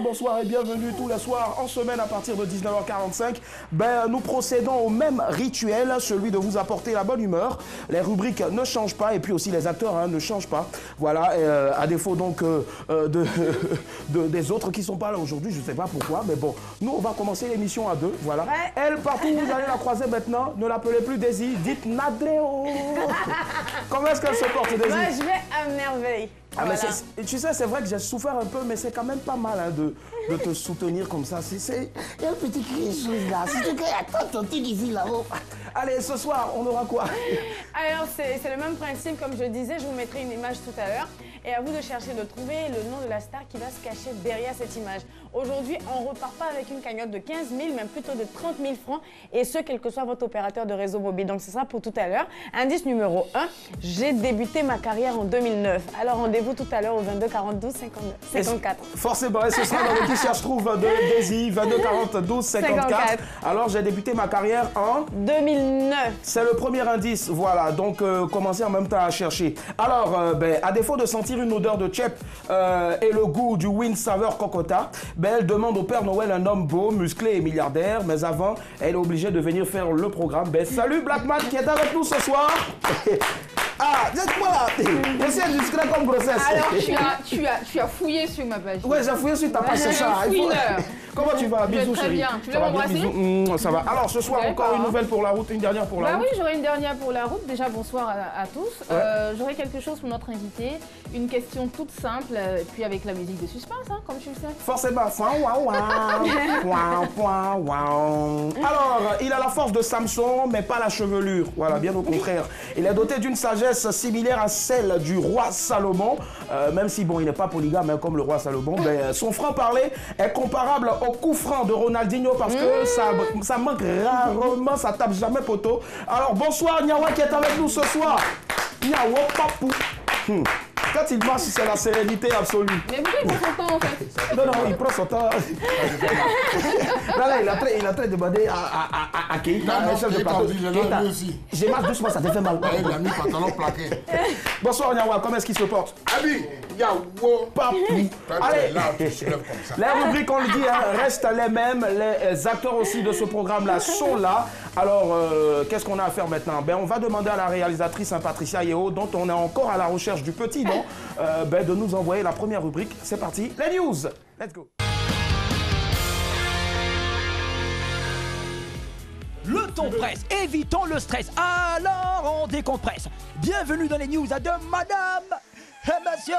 Bonsoir et bienvenue tous les soirs en semaine à partir de 19h45. Nous procédons au même rituel, celui de vous apporter la bonne humeur. Les rubriques ne changent pas et puis aussi les acteurs ne changent pas. Voilà, à défaut donc des autres qui ne sont pas là aujourd'hui, je ne sais pas pourquoi, mais bon, nous on va commencer l'émission à deux, voilà. Ouais. Elle, partout où vous allez la croiser maintenant, ne l'appelez plus Daisy, dites Nadréo. Comment est-ce qu'elle se porte, Daisy? Moi, je vais à merveille. Ah, voilà. Mais tu sais, c'est vrai que j'ai souffert un peu, mais c'est quand même pas mal de te soutenir comme ça. Il y a un petit quelque chose là. C'est qu'il y a ton truc ici là-haut. Allez, ce soir, on aura quoi? Alors, c'est le même principe, comme je disais, je vous mettrai une image tout à l'heure. Et à vous de chercher, de trouver le nom de la star qui va se cacher derrière cette image. Aujourd'hui, on ne repart pas avec une cagnotte de 15 000, mais plutôt de 30 000 francs. Et ce, quel que soit votre opérateur de réseau mobile. Donc, ce sera pour tout à l'heure. Indice numéro 1, j'ai débuté ma carrière en 2009. Alors, rendez-vous tout à l'heure au 22 42 54. Forcément, ce sera dans le qui cherche trouve de Daisy, 22 42 54. Alors, j'ai débuté ma carrière en 2009. C'est le premier indice, voilà. Donc, commencez en même temps à chercher. Alors, à défaut de sentir une odeur de chep et le goût du Wind Saveur Cocota, elle demande au Père Noël un homme beau, musclé et milliardaire. Mais avant, elle est obligée de venir faire le programme. Salut Blackman qui est avec nous ce soir. Ah, dites-moi là, je suis discret comme grossesse. Alors, tu as fouillé sur ma page. Ouais, j'ai fouillé sur ta page, c'est ça. Comment tu vas? Bisous, très chérie. bien. Tu veux m'embrasser? Ça va. Alors, ce soir, encore une nouvelle pour la route, une dernière pour la route. Oui, j'aurai une dernière pour la route. Déjà, bonsoir à tous. J'aurai quelque chose pour notre invité. Une question toute simple, puis avec la musique de suspense, comme tu le sais. Forcément. Alors, il a la force de Samson, mais pas la chevelure. Voilà, bien au contraire. Il est doté d'une sagesse similaire à celle du roi Salomon. Même si, bon, il n'est pas polygame comme le roi Salomon. Son franc-parler est comparable au coup franc de Ronaldinho parce que ça manque rarement, ça tape jamais poteau. Alors, bonsoir Niawa qui est avec nous ce soir. Niawa Papou. Quand il marche, c'est la sérénité absolue. Mais pourquoi il prend son temps en fait? Non, il prend son temps. Là, il est en train de demander à Keita, chef de plateau. J'ai mal doucement, ça te fait mal. Il a mis pantalon plaqué. Bonsoir Niawa, comment est-ce qu'il se porte? Abi, Yawo. Papou. Allez, les rubriques, on le dit, restent les mêmes. Les acteurs aussi de ce programme-là sont là. Alors, qu'est-ce qu'on a à faire maintenant? On va demander à la réalisatrice Patricia Yeo, dont on est encore à la recherche du petit nom, de nous envoyer la première rubrique. C'est parti, les news. Let's go. Le ton presse, évitons le stress, alors on décompresse. Bienvenue dans les news de madame et monsieur.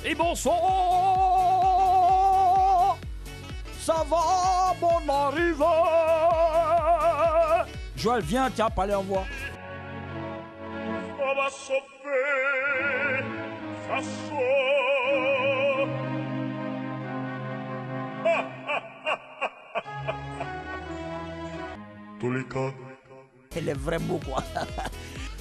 Et bonsoir. Ça va, bon arrivée. Joël, viens, tiens, parler en voix. Ça va sauver, ça sauve. Tous les cas. Elle est vraiment quoi.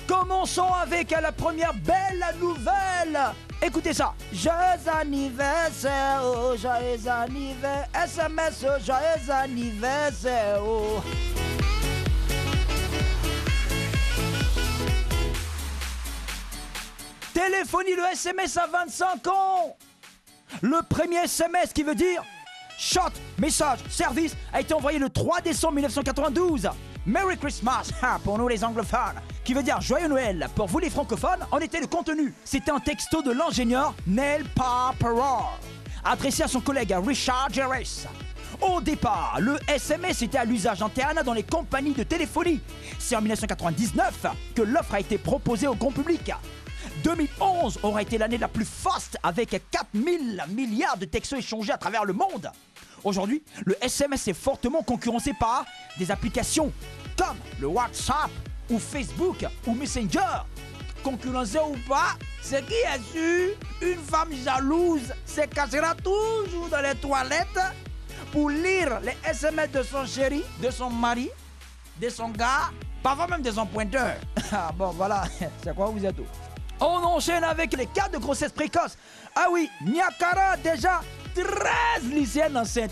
Commençons avec la première belle nouvelle. Écoutez ça. Joyeux anniversaire, oh, joyeux anniversaire. SMS, oh, joyeux anniversaire, oh. Téléphonie, le SMS à 25 ans. Le premier SMS qui veut dire short, message, service a été envoyé le 3 décembre 1992. Merry Christmas pour nous les anglophones, qui veut dire Joyeux Noël pour vous les francophones. En était le contenu. C'était un texto de l'ingénieur Neil Paparor, adressé à son collègue Richard Jarvis. Au départ, le SMS était à l'usage interne dans les compagnies de téléphonie. C'est en 1999 que l'offre a été proposée au grand public. 2011 aura été l'année la plus faste avec 4000 milliards de textos échangés à travers le monde. Aujourd'hui, le SMS est fortement concurrencé par des applications comme le WhatsApp ou Facebook ou Messenger. Concurrencé ou pas, ce qui est sûr, une femme jalouse se cachera toujours dans les toilettes pour lire les SMS de son chéri, de son mari, de son gars, parfois même de son pointeur. Ah bon, voilà, c'est quoi vous êtes où? On enchaîne avec les cas de grossesse précoce. Ah oui, Niakara déjà 13 lycéennes enceintes.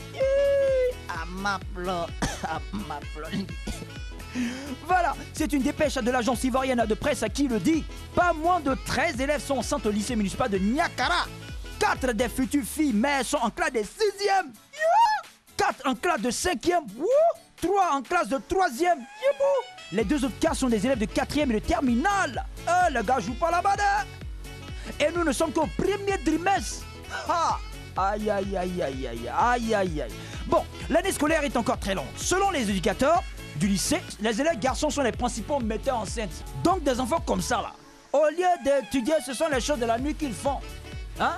Voilà, c'est une dépêche de l'agence ivoirienne de presse qui le dit. Pas moins de 13 élèves sont enceintes au lycée municipal de Niakara. 4 des futures filles mères sont en classe de 6e. 4 en classe de 5e. 3 en classe de 3e. Les 2 autres cas sont des élèves de 4e et de terminale. Les gars jouent pas là-bas. Et nous ne sommes qu'au premier trimestre. Aïe, aïe, aïe, aïe, aïe, aïe, aïe, aïe. Bon, l'année scolaire est encore très longue. Selon les éducateurs du lycée, les élèves garçons sont les principaux metteurs en scène. Donc des enfants comme ça là, au lieu d'étudier, ce sont les choses de la nuit qu'ils font. Hein?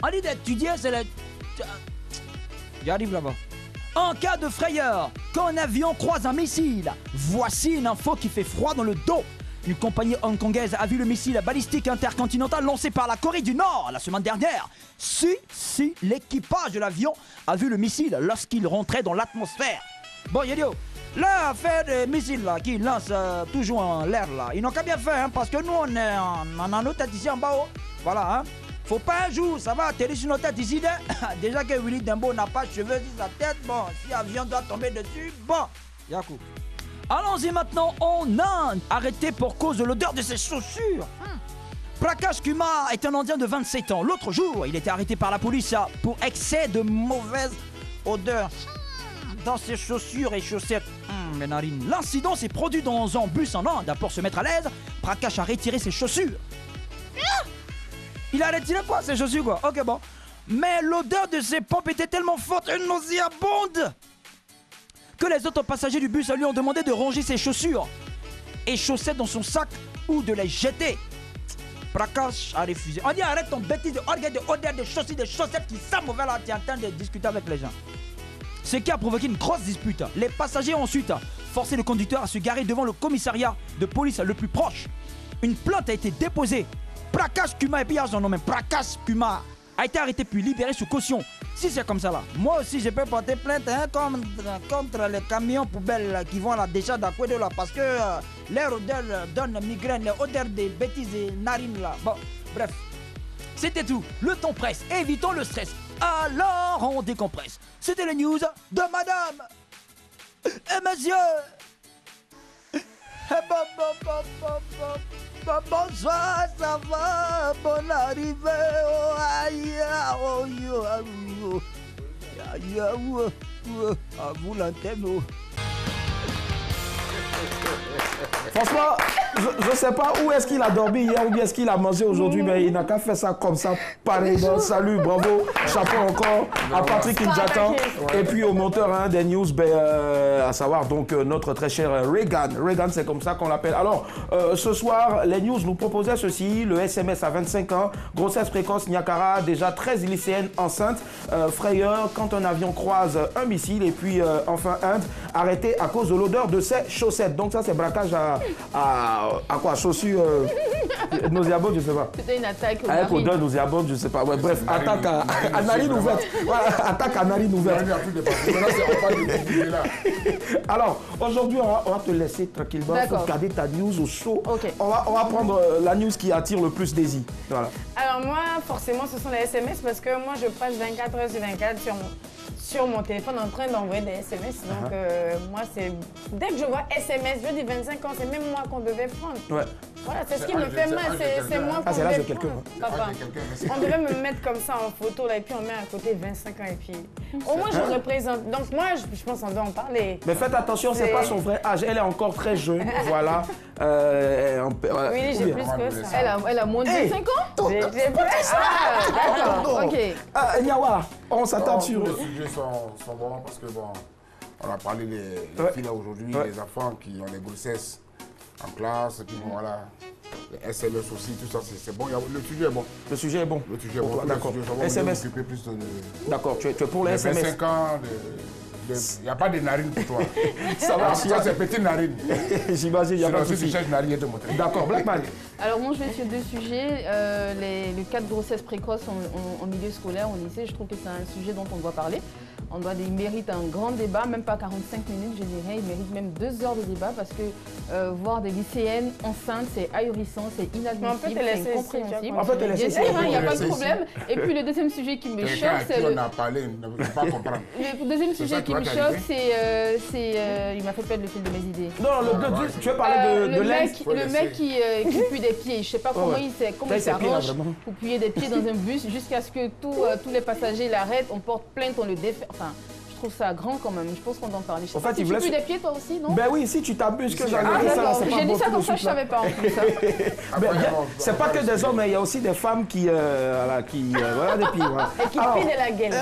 On dit d'étudier, c'est les... J'arrive là-bas. En cas de frayeur, quand un avion croise un missile, voici une info qui fait froid dans le dos. Une compagnie hongkongaise a vu le missile balistique intercontinental lancé par la Corée du Nord la semaine dernière. Si l'équipage de l'avion a vu le missile lorsqu'il rentrait dans l'atmosphère. Bon, Yedio, là, affaire des missiles là, qui lancent toujours en l'air là, ils n'ont qu'à bien faire, hein, parce que nous, on est en nos têtes ici en bas haut. Voilà, hein. Faut pas un jour, ça va atterrir sur nos têtes ici. Déjà que Willy Dembo n'a pas de cheveux sur sa tête, bon, si l'avion doit tomber dessus, bon, Yakou. Allons-y maintenant en Inde, arrêté pour cause de l'odeur de ses chaussures. Prakash Kumar est un Indien de 27 ans. L'autre jour, il était arrêté par la police pour excès de mauvaise odeur dans ses chaussures et chaussettes. Mes narines. L'incident s'est produit dans un bus en Inde. Pour se mettre à l'aise, Prakash a retiré ses chaussures. Il a retiré quoi, ses chaussures quoi? Ok, bon. Mais l'odeur de ses pompes était tellement forte et nauséabonde que les autres passagers du bus lui ont demandé de ranger ses chaussures et chaussettes dans son sac ou de les jeter. Prakash a refusé. On dit arrête ton bêtise de orgueil de odeur de chaussures, de chaussettes qui sentent mauvais là, tu es en train de discuter avec les gens. Ce qui a provoqué une grosse dispute. Les passagers ont ensuite forcé le conducteur à se garer devant le commissariat de police le plus proche. Une plainte a été déposée. Prakash Kumar, et puis il y a son nom même, Prakash Kumar, a été arrêté puis libéré sous caution. Si c'est comme ça là, moi aussi je peux porter plainte hein, contre les camions poubelles là, qui vont à la décharge d'Aquedo là, parce que leur odeur donne migraine, leur odeur des bêtises et narines là. Bon, bref, c'était tout. Le temps presse, évitons le stress. Alors on décompresse. C'était les news de madame et monsieur. Bonsoir, ça va, bonne arrivée, oh aïe, oh yo, aïe, à vous l'antenne, oh. Franchement, je ne sais pas où est-ce qu'il a dormi hier ou bien est-ce qu'il a mangé aujourd'hui, mais il n'a qu'à faire ça comme ça, pareil. Donc, salut, bravo, chapeau encore à Patrick Injatan et puis au monteur hein, des news, à savoir donc notre très cher Reagan. Reagan, c'est comme ça qu'on l'appelle. Alors, ce soir, les news nous proposaient ceci, le SMS à 25 ans, grossesse précoce, Niakara, déjà 13 lycéennes enceintes, frayeur quand un avion croise un missile et puis enfin Inde, arrêté à cause de l'odeur de ses chaussettes. Donc ça, c'est braquage à quoi? Chaussures nauséabondes, je sais pas. C'était une attaque aux avec odeur nauséabonde, je sais pas. Ouais, bref, attaque à narine ouverte. Voilà, attaque à narine ouverte. Alors, aujourd'hui, on va te laisser tranquillement. Il faut garder ta news au chaud. Okay. On va prendre la news qui attire le plus désir. Voilà. Alors moi, forcément, ce sont les SMS parce que moi, je passe 24 heures sur 24 sur mon téléphone en train d'envoyer des SMS. Donc, moi, c'est... Dès que je vois SMS, je dis 25 ans, c'est même moi qu'on devait prendre. Ouais. Voilà, c'est ce qui me fait mal, c'est moi qu'on devait prendre. Papa, on devait me mettre comme ça en photo, là, et puis on met à côté 25 ans, et puis... Au moins, je représente. Donc, moi, je pense qu'on doit en parler. Mais faites attention, c'est pas son vrai âge. Elle est encore très jeune, voilà. Oui, j'ai plus que ça. Elle a moins de 25 ans? J'ai plus. Ah, d'accord, ok. Niawa, on s'attend sur... Les sujets sont bons parce que, bon, on a parlé des filles là aujourd'hui, les enfants qui ont des grossesses en classe, et puis bon, voilà, les SMS aussi, tout ça, c'est bon. Le sujet est bon. Le sujet est bon. Le sujet est bon. D'accord. SMS. D'accord, tu es pour les SMS. 25 ans, il n'y a pas de narine pour toi. Ça va, ça c'est petite narine. J'imagine, il n'y a pas de souci. D'accord, Blackman. Alors moi je vais sur deux sujets. Le cas de grossesse précoce en milieu scolaire, au lycée, je trouve que c'est un sujet dont on doit parler. il mérite un grand débat, même pas 45 minutes, je dirais. Il mérite même 2 heures de débat parce que voir des lycéennes enceintes, c'est ahurissant, c'est inadmissible, c'est incompréhensible. En fait, elle Bien sûr, il n'y a pas de problème. Et puis le deuxième sujet qui me choque, c'est on a parlé, ne veut pas comprendre. Le deuxième sujet qui me choque, c'est... il m'a fait perdre le fil de mes idées. Non, tu veux parler de le mec qui pue des pieds. Je ne sais pas comment il s'arrange pour puer des pieds dans un bus jusqu'à ce que tous les passagers l'arrêtent, on porte plainte, on le défait. Enfin, je trouve ça grand quand même. Je pense qu'on doit en parler. Je sais pas si tu pues des pieds toi aussi, non? Ben oui, si tu t'abuses que j'en ai dit ça, c'est pas j'ai dit ça comme ça, je savais pas en plus. C'est pas que des hommes, mais il y a aussi des femmes qui voilà, des pieds. Voilà. Et qui pient de la gueule.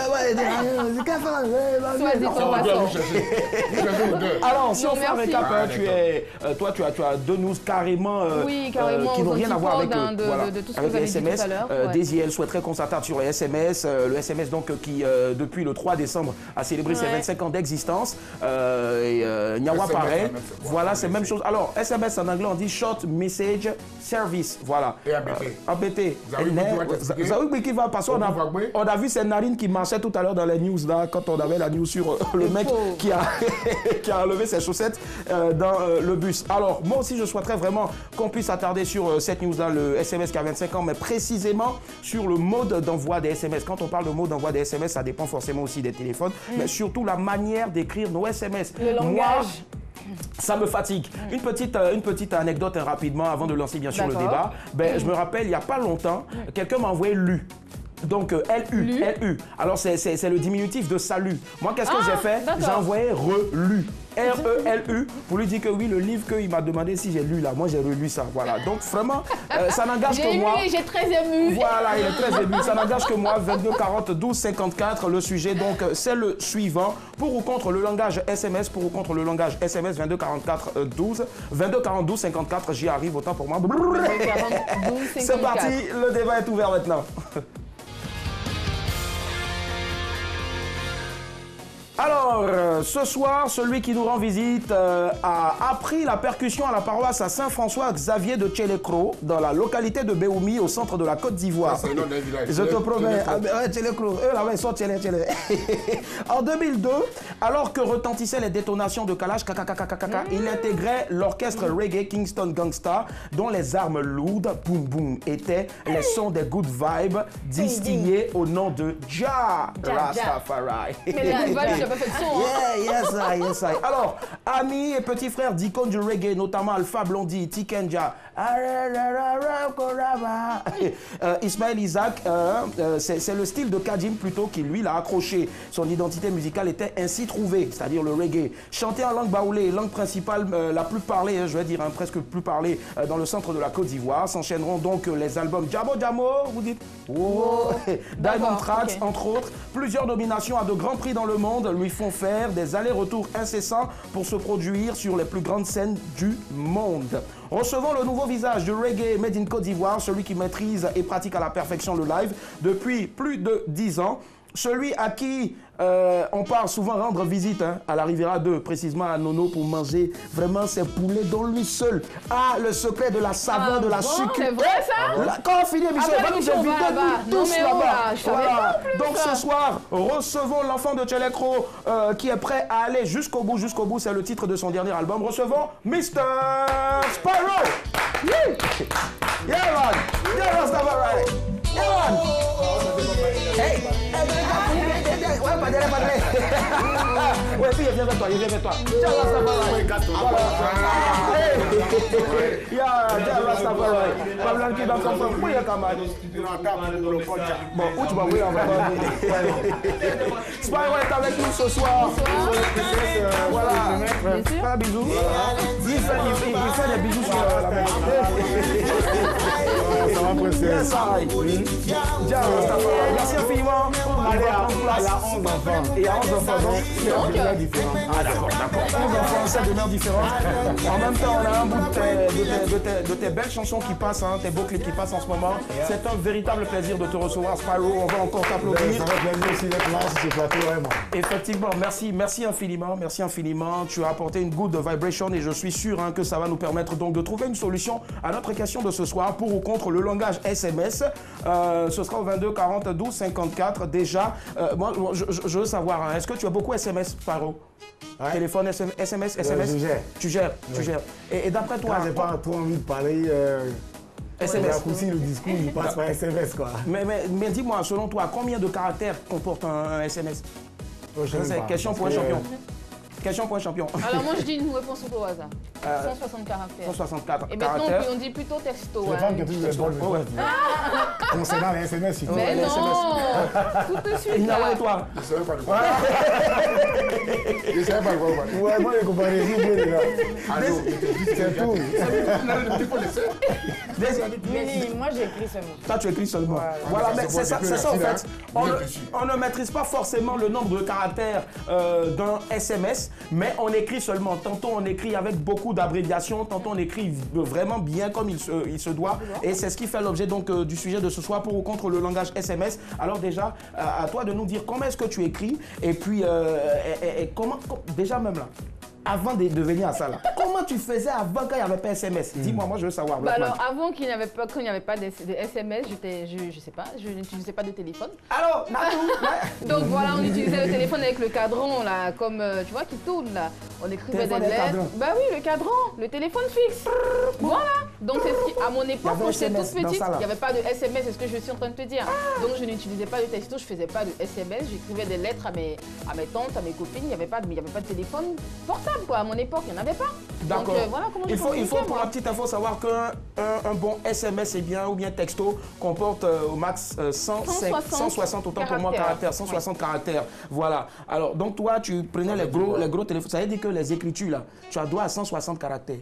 Alors, si on fait un récap, toi, tu as 2 news carrément qui n'ont rien à voir avec les SMS. Daisy, elle souhaiterait qu'on s'attarde sur les SMS. Le SMS, donc, qui, depuis le 3 décembre, a célébré ses 25 ans d'existence. Nyawa pareil. Voilà, c'est la même chose. Alors, SMS en anglais, on dit Short Message Service. Voilà. Et ABT. ABT. Zaoui qui va passer. On a vu cette narine qui marchait tout à l'heure dans les news, là, quand on avait la news sur le mec qui a enlevé ses chaussettes dans le bus. Alors, moi aussi, je souhaiterais vraiment qu'on puisse s'attarder sur cette news-là, le SMS qui a 25 ans, mais précisément sur le mode d'envoi des SMS. Quand on parle de mode d'envoi des SMS, ça dépend forcément aussi des téléphones, mais surtout la manière d'écrire nos SMS. Le langage. Ça me fatigue. Une petite anecdote rapidement avant de lancer bien sûr le débat. Je me rappelle, il n'y a pas longtemps, quelqu'un m'a envoyé lu. Donc LU. Alors c'est le diminutif de salut. Moi, qu'est-ce que j'ai fait? J'ai envoyé relu. RELU pour lui dire que oui, le livre qu'il m'a demandé si j'ai lu là, moi j'ai relu ça. Voilà. Donc vraiment, ça n'engage que moi. J'ai très ému. Voilà, il est très ému. Ça n'engage que moi. 22 40 12 54. Le sujet, donc, c'est le suivant. Pour ou contre le langage SMS, pour ou contre le langage SMS, 22 44 12. 22 40 12 54. J'y arrive, autant pour moi. C'est parti, le débat est ouvert maintenant. Alors, ce soir, celui qui nous rend visite a appris la percussion à la paroisse à Saint-François-Xavier de Tchelekro, dans la localité de Béoumi, au centre de la Côte d'Ivoire. C'est le nom d'un village. Je te promets. Tchelekro. Eux, là-bas, ils sont Tchele. En 2002, alors que retentissaient les détonations de Kalash, il intégrait l'orchestre reggae Kingston Gangsta, dont les armes lourdes, boum boum, étaient les sons des good vibes, distillés au nom de Jah Rastafari. Yes, I. Alors, amis et petits frères d'icônes du reggae, notamment Alpha Blondy, Tikenja, Ismaël Isaac, c'est le style de Kadim plutôt qui lui l'a accroché. Son identité musicale était ainsi trouvée, c'est-à-dire le reggae. Chanté en langue baoulé, langue principale la plus parlée, je vais dire presque plus parlée dans le centre de la Côte d'Ivoire. S'enchaîneront donc les albums Jamo Jamo, vous dites Diamond Tracks, entre autres. Plusieurs nominations à de grands prix dans le monde lui font faire des allers-retours incessants pour se produire sur les plus grandes scènes du monde. Recevons le nouveau visage du reggae made in Côte d'Ivoire, celui qui maîtrise et pratique à la perfection le live depuis plus de 10 ans. Celui à qui on part souvent rendre visite à la Riviera 2, précisément à Nono, pour manger vraiment ces poulets dont lui seul a le secret de la saveur, de la sucre. C'est vrai ça? Quand on finit l'émission, on va nous inviter tous là-bas. Voilà. Donc ce soir, recevons l'enfant de Tchelekro qui est prêt à aller jusqu'au bout. Jusqu'au bout, c'est le titre de son dernier album. Recevons Mr. Sparrow. Yeah, man. Yeah, Rastafari. Yeah, man. Hey. Ouais, puis il vient vers toi. Jah Rastafari. Pablo qui va comprendre. Oui, camarade. Bon, où tu vas voir, on va voir. Sparrow est avec nous ce soir. Voilà. Fais un bisou. Il fait des bisous sur la main. Ça va presser. Jah Rastafari. Merci infiniment. Elle a 11 enfants. Et à 11 enfants, donc c'est de mères différentes. Ah d'accord. 11 enfants, c'est de mères différentes. En même temps, on a un bout de tes belles chansons qui passent, tes beaux clips qui passent en ce moment. C'est un véritable plaisir de te recevoir, Sparrow. On va encore t'applaudir. Ça va plaisir aussi d'être là sur ce plateau, vraiment. Effectivement, merci infiniment. Tu as apporté une good vibration et je suis sûr que ça va nous permettre donc de trouver une solution à notre question de ce soir, pour ou contre contre le langage SMS. Ce sera au 22 40 12 54. Déjà, moi, je veux savoir, hein, est-ce que tu as beaucoup SMS, Paro? Ouais. Téléphone, SMS? Tu gères. Et d'après toi... Quand j'ai pas trop envie de parler... SMS. Raccourci le discours, il passe par SMS, quoi. Mais dis-moi, selon toi, combien de caractères comporte un SMS? C'est question pour un champion. Question pour un champion. Alors moi je dis une réponse au hasard. 160 caractères. 160 caractères. Et maintenant on dit plutôt texto. Les femmes qui ont plus de bol. Concernant les SMS, il faut mais non, tout de suite. Et toi? Je ne savais pas de quoi. Je ne savais pas de quoi. Ouais, moi les comparaisons, les gars. Allô, c'est tout. Il faut laisser. Moi j'écris seulement. Toi tu écris seulement. Voilà, mais c'est ça en fait. On ne maîtrise pas forcément le nombre de caractères d'un SMS, mais on écrit seulement. Tantôt on écrit avec beaucoup d'abréviations, tantôt on écrit vraiment bien comme il se doit. Et c'est ce qui fait l'objet donc du sujet de ce soir, pour ou contre le langage SMS. Alors déjà, à toi de nous dire comment est-ce que tu écris, et puis comment, déjà même là, avant de venir à ça là, comment tu faisais avant quand il n'y avait pas SMS? Dis-moi, moi je veux savoir. Alors avant qu'il n'y avait pas de SMS, je sais pas, je n'utilisais pas de téléphone. Alors, donc voilà, on utilisait le téléphone avec le cadran là, comme tu vois, qui tourne là. On écrivait des lettres. Bah oui, le cadran, le téléphone fixe. Voilà. Donc c'est ce qui, à mon époque, quand j'étais toute petite, il n'y avait pas de SMS, c'est ce que je suis en train de te dire. Donc je n'utilisais pas de texto, je faisais pas de SMS, j'écrivais des lettres à mes tantes, à mes copines, il n'y avait pas de téléphone portable quoi. À mon époque, il n'y en avait pas. D'accord. Donc voilà comment il faut pour la petite info savoir qu'un bon SMS ou bien texto comporte au max 160 autant pour moi caractères, 160 caractères. Voilà. Alors donc toi tu prenais les gros téléphones, ça veut dire que les écritures là, tu as droit à 160 caractères.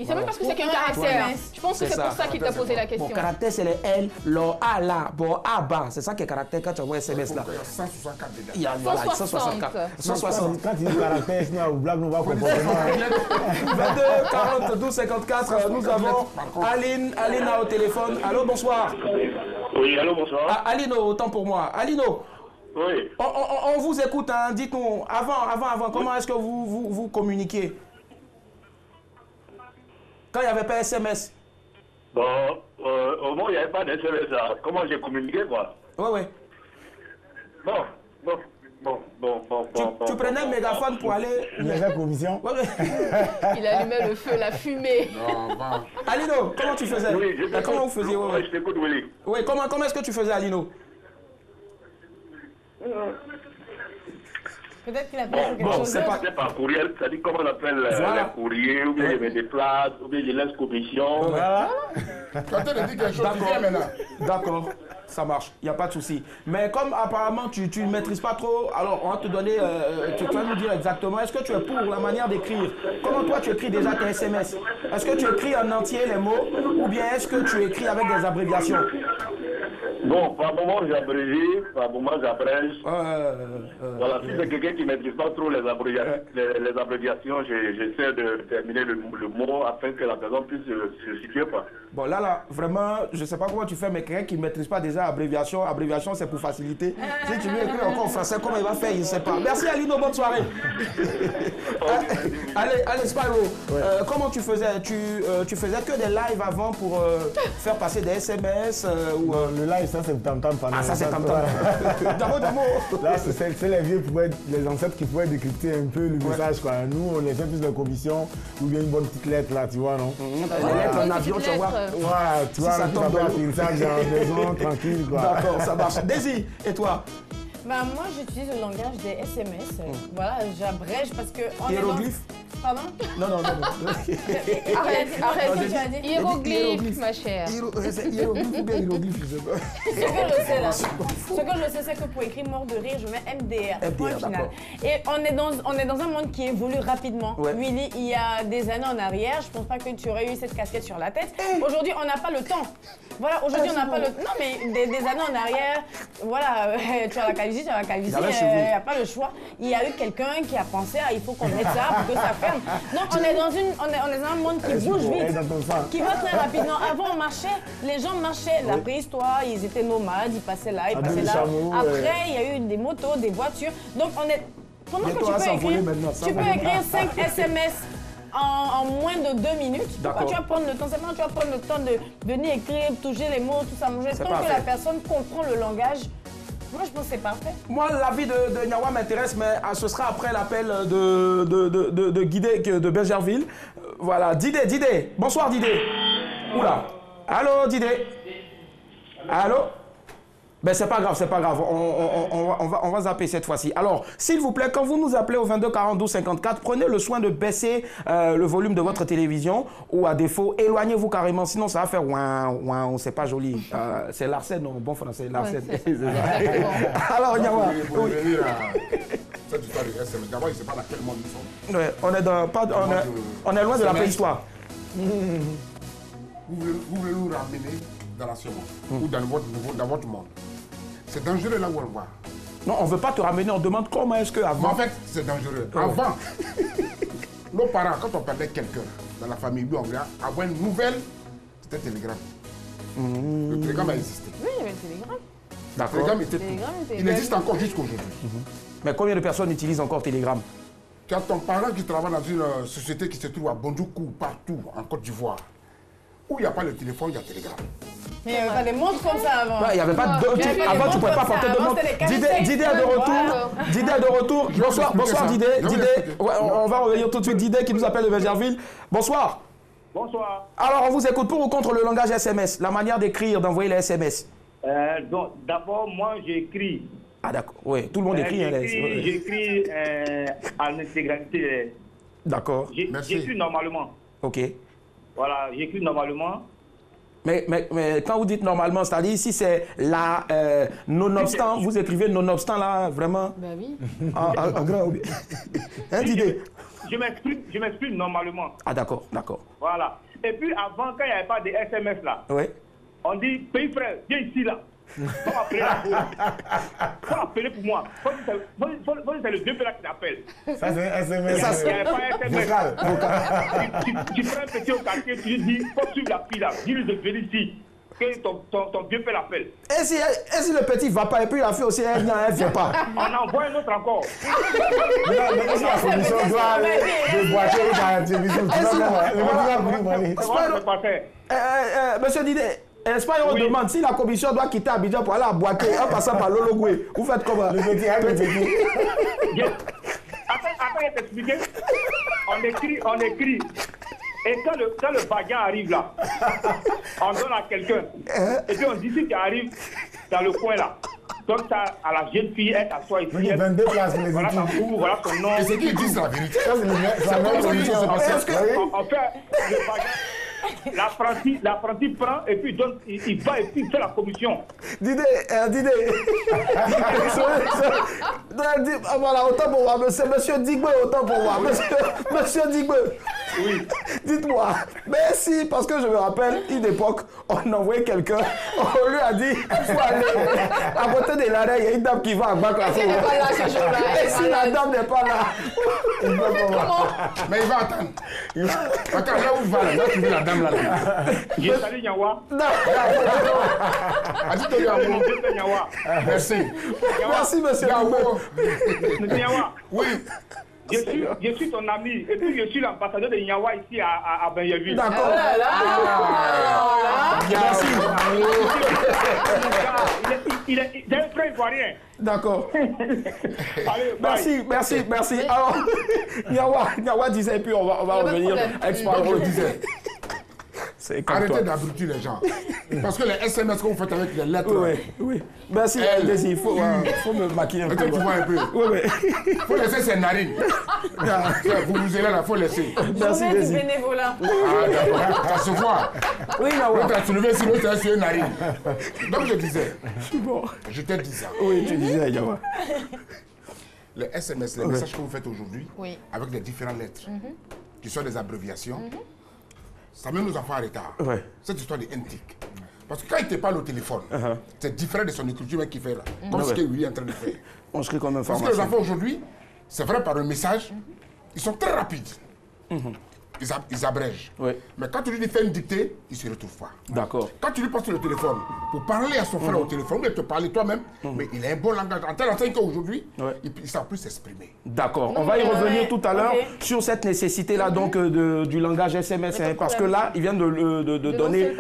Il sait même pas ce que c'est qu'un caractère. Je pense que c'est pour ça qu'il t'a posé la question. Bon, caractère, c'est les L, l'O, A, là, bon, A, bas. C'est ça qui est caractère quand tu envoies SMS là. 164 déjà. Il y a 164. 160. Quand tu dis caractère, sinon, blague, nous va comprendre. 22 40 12 54. Nous avons Alina au téléphone. Allô, bonsoir. Oui, allô, bonsoir. Alino, autant pour moi. Alino. Oui. On vous écoute, hein. Dites-nous, avant, comment est-ce que vous communiquez? Quand il n'y avait pas SMS. Bon, au moins il n'y avait pas d'SMS. Comment j'ai communiqué quoi? Oui. Bon. Tu prenais le mégaphone pour aller... Il y avait commission. Il allumait le feu, la fumée. Non, bon. Alino, comment tu faisais? Oui, comment vous faisiez? Oui, je t'écoute, Willy. Oui, comment est-ce que tu faisais, Alino? Peut-être qu'il a fait quelque chose. C'est par courriel, c'est-à-dire comment on appelle les courriers, ou bien je me déplace, ou bien je laisse commission. Voilà. Quand on dit quelque chose, tu viens maintenant. D'accord, ça marche, il n'y a pas de souci. Mais comme apparemment tu ne maîtrises pas trop, alors on va te donner, tu vas nous dire exactement, est-ce que tu es pour la manière d'écrire? Comment toi tu écris déjà tes SMS? Est-ce que tu écris en entier les mots, ou bien est-ce que tu écris avec des abréviations? Bon, par moment j'abrège, par moment j'abrège. Voilà, si c'est quelqu'un qui ne maîtrise pas trop les abréviations, j'essaie de terminer le mot afin que la personne puisse se situer. Bon, là, vraiment, je ne sais pas comment tu fais, mais quelqu'un qui ne maîtrise pas déjà abréviation c'est pour faciliter. Si tu veux écrire encore en français, comment il va faire, il ne sait pas. Merci Alino, bonne soirée. Allez, Spyro, comment tu faisais? Tu faisais que des lives avant pour faire passer des SMS ou le live, ça c'est tam-tam. Ah, ça c'est tam-tam. Là, c'est les vieux, les ancêtres qui pouvaient décrypter un peu le message, quoi. Nous, on laissait plus de commission ou bien une bonne petite lettre, là, tu vois, non? Les lettres en avion, tu vois. Ouais, tu vois, ça tombe dans l'atterrissage, j'ai en maison, tranquille, quoi. D'accord, ça marche. Daisy, et toi? Bah, moi, j'utilise le langage des SMS. Voilà, j'abrège parce que... Hiéroglyphes? Pardon? Non. Arrête. Hiéroglyphes, ma chère. Hiéroglyphes ou bien hiéroglyphes, je sais pas. Ce que je sais là, c'est que pour écrire mort de rire, je mets MDR, point final. Et on est dans un monde qui évolue rapidement. Ouais. Willy, il y a des années en arrière, je pense pas que tu aurais eu cette casquette sur la tête. Aujourd'hui, on n'a pas le temps. Voilà, aujourd'hui, on n'a pas le temps. Non, mais des années en arrière, voilà, tu as la calvitie, il n'y a pas le choix. Il y a eu quelqu'un qui a pensé, il faut qu'on mette ça pour que ça ferme. Donc, on est dans un monde qui bouge vite, qui va très rapidement. Avant, on marchait, les gens marchaient. La préhistoire, ils étaient nomades, ils passaient là, ils passaient là. Après, il y a eu des motos, des voitures. Donc, on est... Comment que tu peux écrire 5 SMS en moins de 2 minutes. Pourquoi tu vas prendre le temps? C'est pas tu vas prendre le temps de venir écrire, toucher les mots, tout ça. Tant que la personne comprend le langage, moi je pense que c'est parfait. Moi l'avis de Nyawa m'intéresse, mais ce sera après l'appel de Guidé de Bergerville. Voilà, Didé. Bonsoir Didé. Oula. Allô Didé. Allô? Ben c'est pas grave, on va zapper cette fois-ci. Alors, s'il vous plaît, quand vous nous appelez au 22 42 54, prenez le soin de baisser le volume de votre télévision ou à défaut, éloignez-vous carrément, sinon ça va faire ouin, c'est pas joli. C'est Larsen, non, bon français, Larsen. Ouais, alors, Nyawa. Cette histoire de SMS, d'abord, il ne sait pas dans quel monde nous sommes. Ouais, on est loin de la préhistoire. Vous voulez nous ramener dans la seconde ou dans votre monde. C'est dangereux là où on va. Non, on ne veut pas te ramener, on demande comment est-ce que avant. En fait, c'est dangereux. Avant, nos parents, quand on perdait quelqu'un dans la famille, on voulait avoir une nouvelle, c'était télégramme. Le télégramme a existé. Oui, il y avait le télégramme. D'accord. Le télégramme était il existe encore jusqu'aujourd'hui. Mais combien de personnes utilisent encore Telegram? Tu as ton parent qui travaille dans une société qui se trouve à Bondoukou, partout, en Côte d'Ivoire, où il n'y a pas le téléphone, il y a Telegram. Il n'y avait pas des montres comme ça avant. Il n'y avait pas de... Avant, tu ne pouvais pas porter de montre. Didé est de retour. Didé est de retour. Bonsoir Didé. On va revenir tout de suite. Didé qui nous appelle de Bergerville. Bonsoir. Bonsoir. Alors, on vous écoute pour ou contre le langage SMS, la manière d'écrire, d'envoyer les SMS? Donc, d'abord, moi, j'écris. Ah, d'accord. Oui, tout le monde écrit. J'écris à l'intégralité. D'accord. J'écris normalement. OK. Voilà, j'écris normalement. Mais quand vous dites normalement, c'est-à-dire si c'est là, nonobstant, vous écrivez nonobstant là, vraiment? Ben oui. En grand ou bien? Hein, Didé? Je m'exprime normalement. Ah, d'accord. Voilà. Et puis avant, quand il n'y avait pas de SMS là, on dit, pays frère, viens ici là. Faut appeler là. Faut appeler pour moi. Faut dire c'est le vieux père qui t'appelle. Ça c'est un SMS. Il n'y avait pas un SMS. Tu prends un petit au quartier, tu lui dis, faut suivre la fille là. Dis-lui de venir ici. Que ton vieux père l'appelle. Et si le petit ne va pas, et puis la fille aussi, elle ne vient pas. On envoie un autre encore. Mais si la commission doit déboîter dans la télévision, Monsieur Didé, Espagne, on demande si la commission doit quitter Abidjan pour aller à Boaké en passant par Lologoué. Vous faites comment? Le petit. Attends, je vais t'expliquer. On écrit. Et quand le bagarre arrive là, on donne à quelqu'un. Et puis on dit si tu arrives dans le coin là, donne ça à la jeune fille, elle s'assoit ici. 22 places, voilà son cours, voilà son nom. Et c'est qui dit la vérité? C'est comme on fait le bagarre. L'apprenti prend et puis il va et puis il fait la commission. Didé. Voilà, autant pour moi. Monsieur Digbe, autant pour moi. Monsieur Digbe. Oui. Dites-moi, merci, parce que je me rappelle, une époque, on envoyait quelqu'un, on lui a dit, il faut aller à côté de l'arrêt, il y a une dame qui va à Bac. Et si elle n'est pas là ce jour-là. Et si la dame n'est pas là, il va pas. Mais il va attendre. Attends, là où il va, là, tu veux la dame là. J'ai salué Nyawa. Non. Merci. Merci, monsieur Nyawa. Oui. Je suis ton ami et puis je suis l'ambassadeur de Nyawa ici à Bergerville. D'accord. Merci. Il est un frère ivoirien. D'accord. Allez, merci. Alors, Nyawa disait, et puis on va revenir avec Sparrow disait. Arrêtez d'abrutir les gens. Parce que les SMS que vous faites avec les lettres. Oui. Merci, il faut me maquiller un peu. Tu vois un peu. Oui. Il faut laisser ses narines. Vous allez là, il faut laisser. Merci, Daisy. Bénévolat. Ah, d'accord. Ça se voit. Oui, L'autre a soulevé si l'autre a sur une narine. Donc je disais. Je te dis ça. Oui, tu disais, Yawa. Les SMS, les messages que vous faites aujourd'hui, avec les différentes lettres, qui sont des abréviations, ça met nos enfants en retard. Cette histoire de NTIC. Parce que quand il te parle au téléphone, c'est différent de son écriture qui fait là. Comme ce que lui est en train de faire. On se comme information. Parce que les enfants aujourd'hui, c'est vrai par le message, ils sont très rapides. ils abrègent. Oui. Mais quand tu lui dis fais une dictée, il ne se retrouve pas. D'accord. Quand tu lui passes le téléphone pour parler à son frère au téléphone, il te parler toi-même, mais il a un bon langage. En tel enseigne qu'aujourd'hui, il ne sait plus s'exprimer. D'accord. On va y revenir tout à l'heure sur cette nécessité-là donc du langage SMS. Parce que là, il vient de donner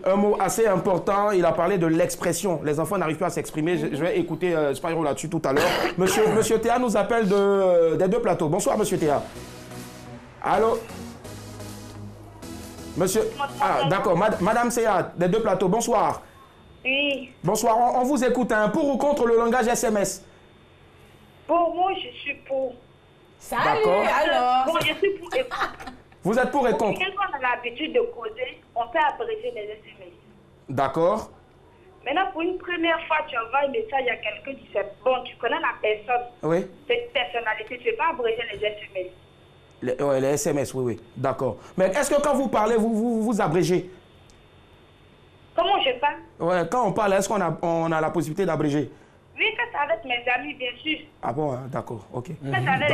un mot assez important. Il a parlé de l'expression. Les enfants n'arrivent pas à s'exprimer. Je vais écouter Spyro là-dessus tout à l'heure. Monsieur Théa nous appelle des deux plateaux. Bonsoir, monsieur Théa. Allô? Monsieur... Ah, d'accord. Madame Théa, des deux plateaux. Bonsoir. Oui. Bonsoir. On vous écoute. Pour ou contre le langage SMS? Pour moi, je suis pour. Salut, alors. Bon, je suis pour et contre. Vous êtes pour et contre? Quand on a l'habitude de causer, on peut abréger les SMS. D'accord. Maintenant, pour une première fois, tu envoies un message à quelqu'un qui sait, bon, tu connais la personne. Oui. Cette personnalité, tu ne peux pas abréger les SMS. Les SMS, oui. D'accord. Mais est-ce que quand vous parlez, vous abrégez? Comment je parle? Ouais, quand on parle, est-ce qu'on a la possibilité d'abréger? Oui, quand c'est avec mes amis, bien sûr. Ah bon, d'accord, ok. Quand c'est avec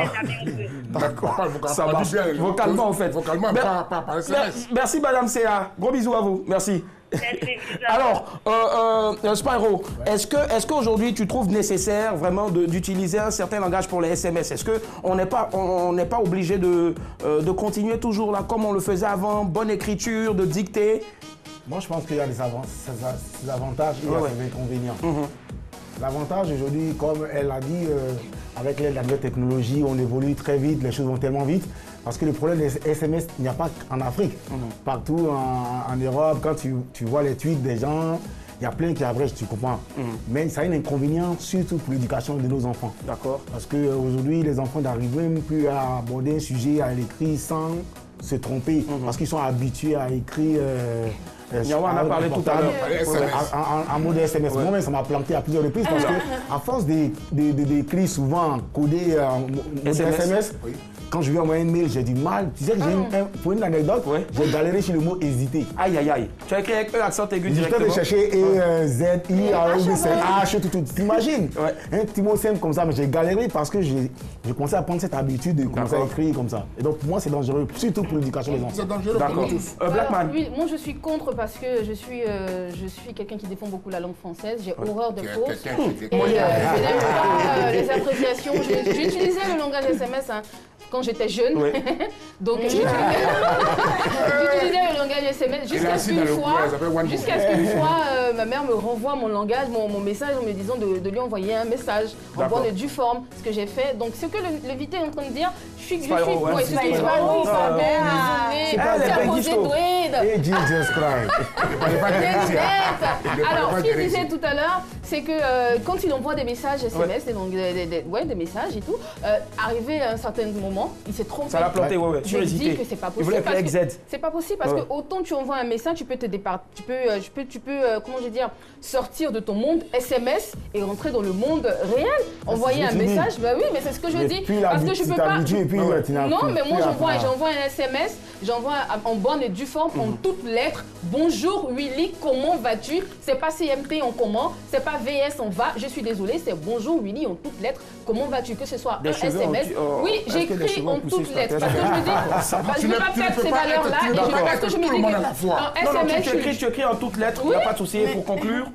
les amis, d'accord, ça marche. Vocalement, en fait. Vocalement, pas par SMS. Merci, Madame Céa. Gros bisous à vous. Merci. Alors, Spyro, est-ce qu'aujourd'hui tu trouves nécessaire vraiment d'utiliser un certain langage pour les SMS? Est-ce qu'on n'est pas obligé de continuer toujours là comme on le faisait avant, bonne écriture, de dictée? Moi, je pense qu'il y a des avantages et des inconvénients. L'avantage aujourd'hui, comme elle a dit, avec l'aide de la nouvelle technologie, on évolue très vite, les choses vont tellement vite. Parce que le problème des SMS, il n'y a pas qu'en Afrique. Partout en Europe, quand tu vois les tweets des gens, il y a plein qui abrègent, tu comprends. Mais ça a un inconvénient, surtout pour l'éducation de nos enfants. D'accord. Parce qu'aujourd'hui, les enfants n'arrivent même plus à aborder un sujet, à l'écrire sans se tromper. Parce qu'ils sont habitués à écrire... Yawa en a parlé tout à l'heure. En mode SMS. Moi-même, ça m'a planté à plusieurs reprises parce qu'à force d'écrire souvent, coder en mode SMS, quand je vais envoyer un mail, j'ai du mal. Tu sais que pour une anecdote, j'ai galéré sur le mot hésiter. Aïe, aïe, aïe. Tu as écrit avec l'accent aigu directement. Je chercher Z, I, A, U, C, H, tout. T'imagines? Un petit mot simple comme ça, mais j'ai galéré parce que j'ai commencé à prendre cette habitude de commencer à écrire comme ça. Et donc pour moi, c'est dangereux, surtout pour l'éducation des enfants. C'est dangereux pour nous tous. Blackman. Oui, moi je suis contre parce que je suis quelqu'un qui défend beaucoup la langue française. J'ai horreur de fausses. Et je n'aime pas les appréciations. J'utilisais le langage SMS quand j'étais jeune. Donc j'utilisais le langage SMS jusqu'à ce qu'une fois, ma mère me renvoie mon langage, mon message en me disant de lui envoyer un message en bonne et due forme, ce que j'ai fait. Donc ce que l'invité est en train de dire, je suis c'est alors, ce qu'il disait tout à l'heure, c'est que quand il envoie des messages SMS, des messages et tout, arrivé à un certain moment, il s'est trompé. Ça l'a planté, il dit que c'est pas possible. Il voulait appeler XZ. C'est pas possible parce que autant tu envoies un message, tu peux comment je vais dire, sortir de ton monde SMS et rentrer dans le monde réel. Envoyer un message, bah oui, mais c'est ce que je dis. Parce que je peux pas. Non, mais moi j'envoie un SMS, j'envoie en bonne et due forme, en toutes lettres. Bonjour Willy, comment vas-tu? C'est pas CMT en comment, c'est pas VS en va. Je suis désolée, c'est bonjour Willy en toutes lettres. Comment vas-tu? Que ce soit un SMS. Oui, j'écris en toutes lettres. Parce que je me dis, je ne veux pas perdre ces valeurs-là. Et parce que je me dis que SMS. Tu écris en toutes lettres, il n'y a pas de souci. Pour conclure,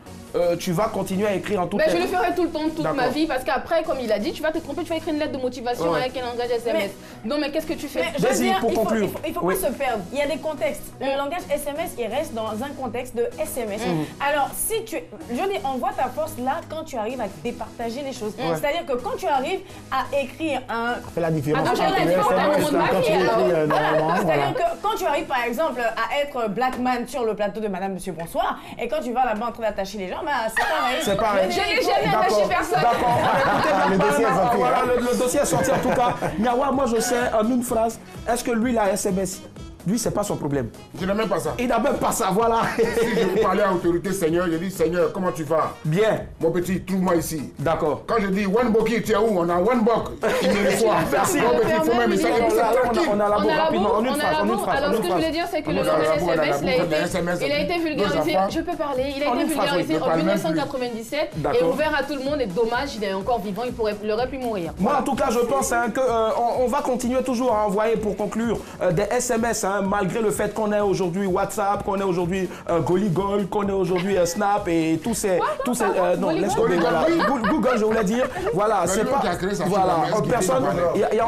tu vas continuer à écrire en toutes lettres. Je le ferai tout le temps, toute ma vie, parce qu'après, comme il a dit, tu vas te tromper, tu vas écrire une lettre de motivation avec un langage SMS. Non, mais qu'est-ce que tu fais? Vas-y, pour conclure. Il ne faut pas se perdre. Il y a des contextes. Le langage SMS, il reste dans un contexte de SMS. Alors, si tu... Je dis, on voit ta force là quand tu arrives à départager les choses. C'est-à-dire que quand tu arrives à écrire un... Fais la différence. C'est-à-dire que quand tu arrives, par exemple, à être Blackman sur le plateau de Madame, Monsieur, Bonsoir, et quand tu vas là-bas en train d'attacher les gens, c'est pareil. C'est pareil. Je n'ai jamais attaché personne. D'accord. Voilà, le dossier est sorti en tout cas. Nyawa, moi je sais en une phrase, est-ce que lui il a SMS? Lui, c'est pas son problème. Je n'ai même pas ça. Il n'a même pas ça, voilà. Si je vous parlais à l'autorité, Seigneur, je dis, Seigneur, comment tu vas? Bien. Mon petit, trouve-moi ici. D'accord. Quand je dis One Boki, tu es où? On a One Bok. Il me reçoit. Merci. Mon petit, il faut même ça. On a la bourre rapidement. En une phrase. Alors, ce que je voulais dire, c'est que le nom de SMS, il a été vulgarisé. Je peux parler. Il a été vulgarisé en 1997 et ouvert à tout le monde. Et dommage, il est encore vivant. Il aurait pu mourir. Moi, en tout cas, je pense qu'on va continuer toujours à envoyer, pour conclure, des SMS, malgré le fait qu'on ait aujourd'hui WhatsApp, qu'on ait aujourd'hui Goligol, qu'on ait aujourd'hui Snap et tous ces... non, laisse tomber, voilà. Google, je voulais dire. Voilà, c'est pas... Voilà, personne... Il y a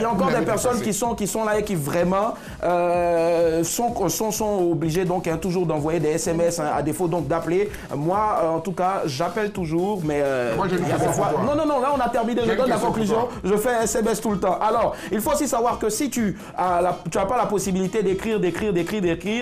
encore des personnes qui sont là et qui vraiment sont obligées donc toujours d'envoyer des SMS à défaut donc d'appeler. Moi, en tout cas, j'appelle toujours, mais moi, il y a des fois... Non, là on a terminé, je donne la conclusion. Je fais un SMS tout le temps. Alors, il faut aussi savoir que si tu n'as pas la possibilité d'écrire,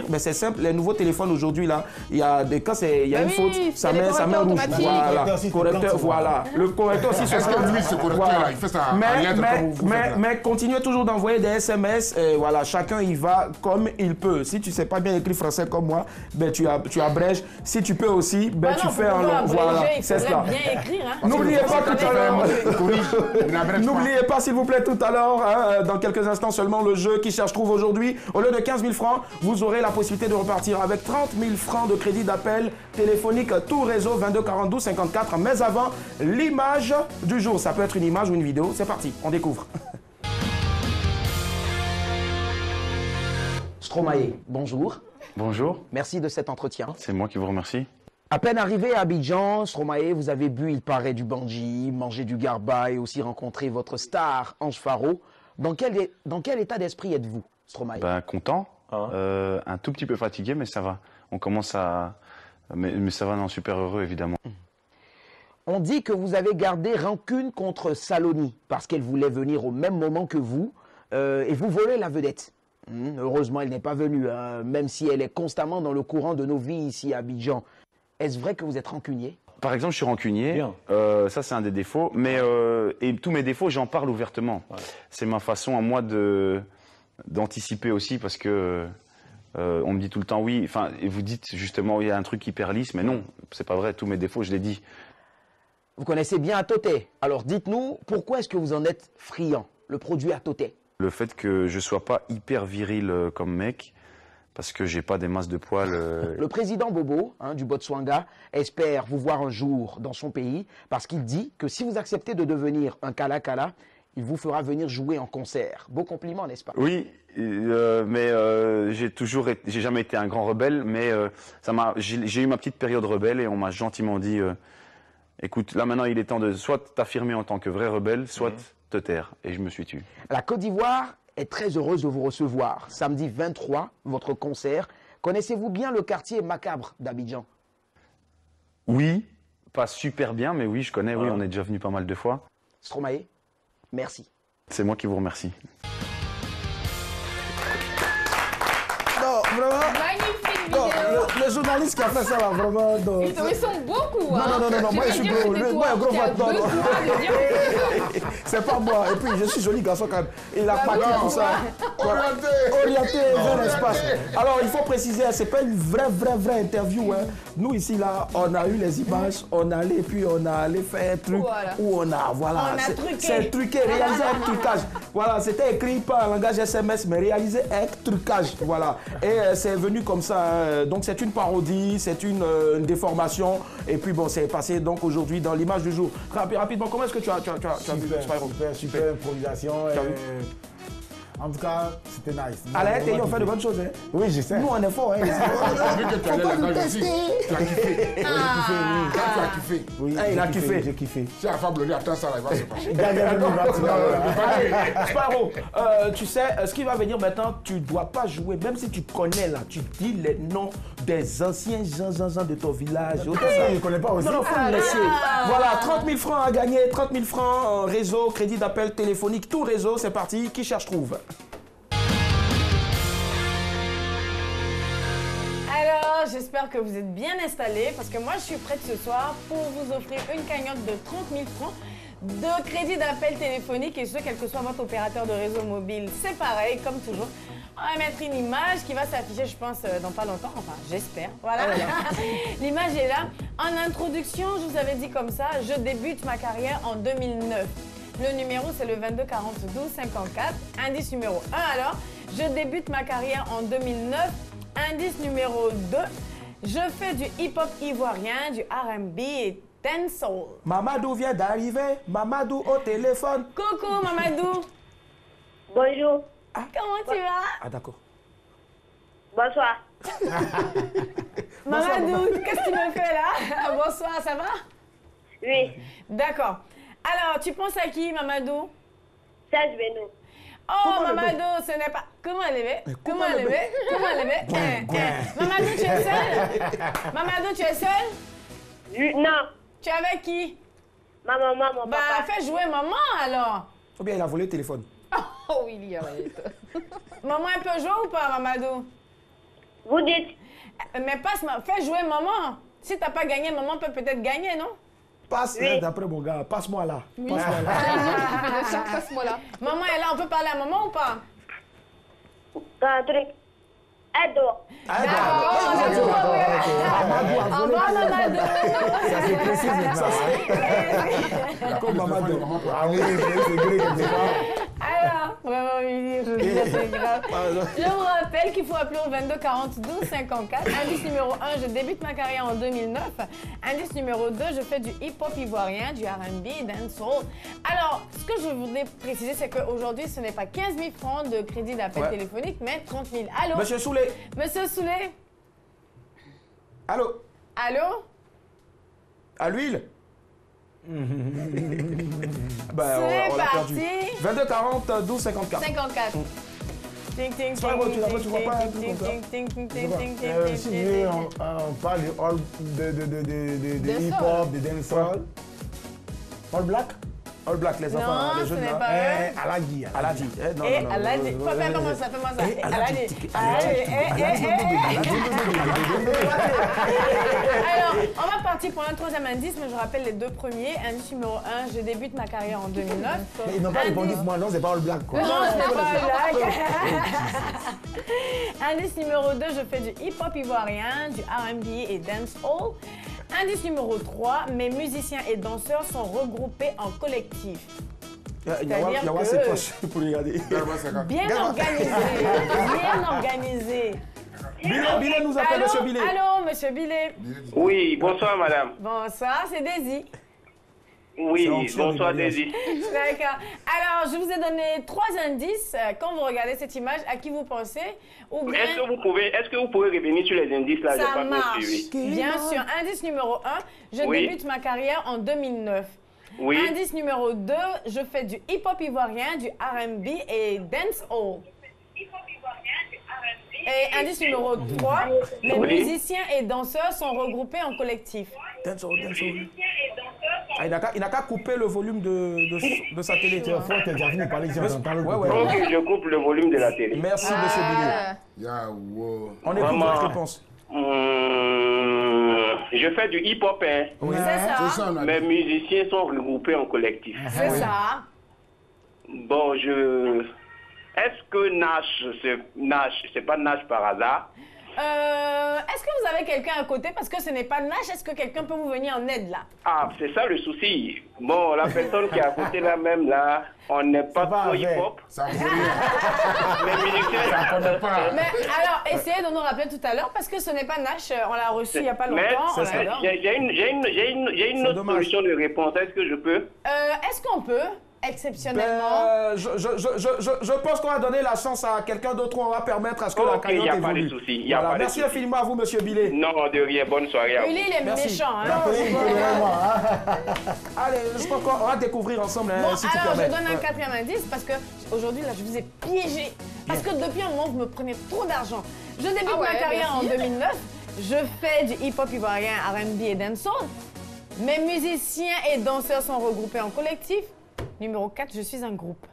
mais c'est simple, les nouveaux téléphones aujourd'hui, là, il y a des cas, il y a une faute, ça met rouge. Voilà, correcteur, voilà. Le correcteur aussi, est-ce que lui, ce correcteur-là, il fait ça en lettres comme vous faites? Mais continuez toujours d'envoyer des SMS, voilà, chacun y va comme il peut. Si tu ne sais pas bien écrire français comme moi, ben tu abrèges. Si tu peux aussi, ben tu fais un long. Voilà, c'est ça. N'oubliez pas tout à l'heure. N'oubliez pas, s'il vous plaît, tout à l'heure, dans quelques instants seulement, le jeu qui cherche trouve aujourd'hui. Au lieu de 15 000 francs, vous aurez la possibilité de repartir avec 30 000 francs de crédit d'appel téléphonique, tout réseau 22 42 54. Mais avant, l'image du jour. Ça peut être une image ou une vidéo. C'est parti, on découvre. Stromae, bonjour. Bonjour. Merci de cet entretien. C'est moi qui vous remercie. À peine arrivé à Abidjan, Stromae, vous avez bu, il paraît, du Bandji, mangé du Garba et aussi rencontré votre star, Ange Faro. Dans quel état d'esprit êtes-vous, Stromae? Content, un tout petit peu fatigué, mais ça va. On commence à... Mais ça va, non, super heureux, évidemment. On dit que vous avez gardé rancune contre Saloni, parce qu'elle voulait venir au même moment que vous, et vous volez la vedette. Heureusement, elle n'est pas venue, même si elle est constamment dans le courant de nos vies ici à Abidjan. Est-ce vrai que vous êtes rancunier? Par exemple, je suis rancunier. Ça, c'est un des défauts. Mais et tous mes défauts, j'en parle ouvertement. Ouais. C'est ma façon à moi d'anticiper aussi, parce que on me dit tout le temps oui. Enfin, et vous dites justement il y a un truc hyper lisse, mais non, c'est pas vrai. Tous mes défauts, je les dis. Vous connaissez bien Atoté. Alors dites-nous, pourquoi est-ce que vous en êtes friand, le produit Atoté? Le fait que je sois pas hyper viril comme mec. Parce que j'ai pas des masses de poils. Le président Bobo, du Botswana, espère vous voir un jour dans son pays parce qu'il dit que si vous acceptez de devenir un Kala, il vous fera venir jouer en concert. Beau compliment, n'est-ce pas? Oui, mais j'ai jamais été un grand rebelle, mais j'ai eu ma petite période rebelle et on m'a gentiment dit, écoute, là maintenant il est temps de soit t'affirmer en tant que vrai rebelle, soit te taire. Et je me suis tué. La Côte d'Ivoire est très heureuse de vous recevoir. Samedi 23, votre concert. Connaissez-vous bien le quartier macabre d'Abidjan? Oui, pas super bien, mais oui, je connais. Oui, on est déjà venu pas mal de fois. Stromae, merci. C'est moi qui vous remercie. Non, vraiment. Magnifique non, vidéo. Le journaliste qui a fait ça là, vraiment. Ils sont beaucoup. Non, moi je suis gros. Moi, un gros vote. C'est pas moi. Et puis je suis joli garçon quand même. Il a pas tout ça. Orienté vers l'espace. Alors il faut préciser, c'est pas une vraie interview. Nous ici là, on a eu les images, on a allé, puis on a allé faire un truc où on a, voilà. C'est truqué, réalisé avec trucage. Voilà, c'était écrit pas en langage SMS, mais réalisé avec trucage. Voilà. Et c'est venu comme ça. Donc c'est une parodie, c'est une déformation. Et puis bon, c'est passé donc aujourd'hui dans l'image du jour. Rapidement, comment est-ce que tu as vu Spyro? Super improvisation. En tout cas, c'était nice. À la télé, on fait de bonnes choses. Oui, je sais. Nous, on est fort. On a vu que tu allais là-bas aussi. Tu as kiffé. Tu as kiffé. Oui, il a kiffé. J'ai kiffé. Si la femme le dit, attends ça, il va se passer. Spyro, tu sais, ce qui va venir maintenant, tu ne dois pas jouer, même si tu connais là, tu dis les noms des anciens gens de ton village. Je ne connais pas aussi. Non, il faut le laisser. Voilà, 30 000 francs à gagner, 30 000 francs, réseau, crédit d'appel téléphonique, tout réseau, c'est parti. Qui cherche trouve. Alors, j'espère que vous êtes bien installés parce que moi, je suis prête ce soir pour vous offrir une cagnotte de 30 000 francs de crédit d'appel téléphonique et ce, quel que soit votre opérateur de réseau mobile. C'est pareil, comme toujours. On va mettre une image qui va s'afficher, je pense, dans pas longtemps. Enfin, j'espère. Voilà. L'image est là. En introduction, je vous avais dit comme ça, je débute ma carrière en 2009. Le numéro, c'est le 22 42 12 54. Indice numéro 1, alors. Je débute ma carrière en 2009. Indice numéro 2. Je fais du hip-hop ivoirien, du R&B et dancehall. Mamadou vient d'arriver. Mamadou au téléphone. Coucou, Mamadou. Bonjour. Comment tu vas? Ah, d'accord. Bonsoir. Mamadou, qu'est-ce que tu me fais là? Bonsoir, ça va? Oui. D'accord. Alors, tu penses à qui, Mamadou? Serge Beno. Oh, Mamadou, ce n'est pas... Comment elle est? Comment elle est? Comment elle est? Mamadou, tu es seul? Mamadou, tu es seul? Non. Tu es avec qui? Ma maman, mon papa. Bah, fais jouer maman, alors. Ou bien il a volé le téléphone. Oh, Willy, arrête. Maman, elle peut jouer ou pas, Mamadou? Vous dites? Mais fais jouer maman. Si t'as pas gagné, maman peut peut-être gagner, non? Passe, oui. D'après mon gars, passe-moi là. Oui. Passe-moi là. Passe-moi là. Maman est là, on peut parler à maman ou pas? Un truc. Edo. D'accord, on a tout compris. Au revoir, Mamadou. Ça c'est précis maintenant. Comme Mamadou. Ah oui, c'est gré comme ça. Alors, vraiment, c'est grave. Je vous rappelle qu'il faut appeler au 22 40 12 54. Indice numéro 1, je débute ma carrière en 2009. Indice numéro 2, je fais du hip-hop ivoirien, du R&B, dancehall. Alors, ce que je voudrais préciser, c'est qu'aujourd'hui, ce n'est pas 15 000 francs de crédit d'appel téléphonique, mais 30 000. Allô? Monsieur Soulé. Monsieur Soulé? Allô? Allô? À l'huile? C'est parti. 22 40 12 54. 54. Ting, ting, ting, tu vois pas un truc comme ça? Si on parle de hip-hop, de dancehall. All Black? All Black, les enfants, non, les jeunes ce n'est là. pas eux. Aladji. Aladji. Fais-moi ça. Alors, on va partir pour un troisième indice, mais je rappelle les deux premiers. Indice numéro 1, je débute ma carrière en 2009. Mais ils n'ont pas répondu pour moi, non, c'est pas All Black quoi. Non, c'est pas All Black. Indice numéro 2, je fais du hip-hop ivoirien, du R&B et dancehall. Indice numéro 3, mes musiciens et danseurs sont regroupés en collectif. C'est-à-dire que pour regarder. Bien organisé. Billet nous appelle, monsieur Billet. Allô, monsieur Billet. Oui, bonsoir, madame. Bonsoir, c'est Daisy. Oui, bonsoir, Daisy. D'accord. Alors, je vous ai donné 3 indices. Quand vous regardez cette image, à qui vous pensez? Ou bien... Est-ce que vous pouvez revenir sur les indices là? Ça marche. Bien sûr. Indice numéro 1, je débute ma carrière en 2009. Oui. Indice numéro 2, je fais du hip-hop ivoirien, du R&B et dancehall. Et indice numéro 3, les musiciens et danseurs sont regroupés en collectif. Dancehall. Ah, il n'a qu'à couper le volume de sa télé. Tu vas parler ici, on parle. Ok, je coupe le volume de la télé. Merci, monsieur Billy. On écoute votre réponse. Je fais du hip-hop, hein. Oui. C'est ça. Mes musiciens sont regroupés en collectif. C'est ça. Bon, est-ce que Nash, c'est pas Nash par hasard? Est-ce que vous avez quelqu'un à côté? Parce que ce n'est pas Nash, est-ce que quelqu'un peut vous venir en aide là? Ah, c'est ça le souci. Bon, la personne qui est à côté là même là, on n'est pas trop hip-hop. Ça Les musiciens, ça connaît pas. Mais alors, essayez de nous rappeler tout à l'heure parce que ce n'est pas Nash, on l'a reçu il n'y a pas longtemps. J'ai une autre solution de réponse, est-ce que je peux? Est-ce qu'on peut? Exceptionnellement. Je pense qu'on va donner la chance à quelqu'un d'autre. On va permettre à ce que la cagnotte évolue. Il n'y a pas de souci. Merci infiniment à vous, monsieur Billet. Non, de rien. Bonne soirée à vous. Lui, il est méchant. Hein? Allez, je pense qu'on va découvrir ensemble. Bon, si alors, je donne un 4e indice parce que aujourd'hui, là, je vous ai piégé. Parce que depuis un moment, vous me prenez trop d'argent. Je débute ma carrière en 2009. Je fais du hip-hop ivoirien, R&B et dancehall. Mes musiciens et danseurs sont regroupés en collectif. Numéro 4, je suis un groupe.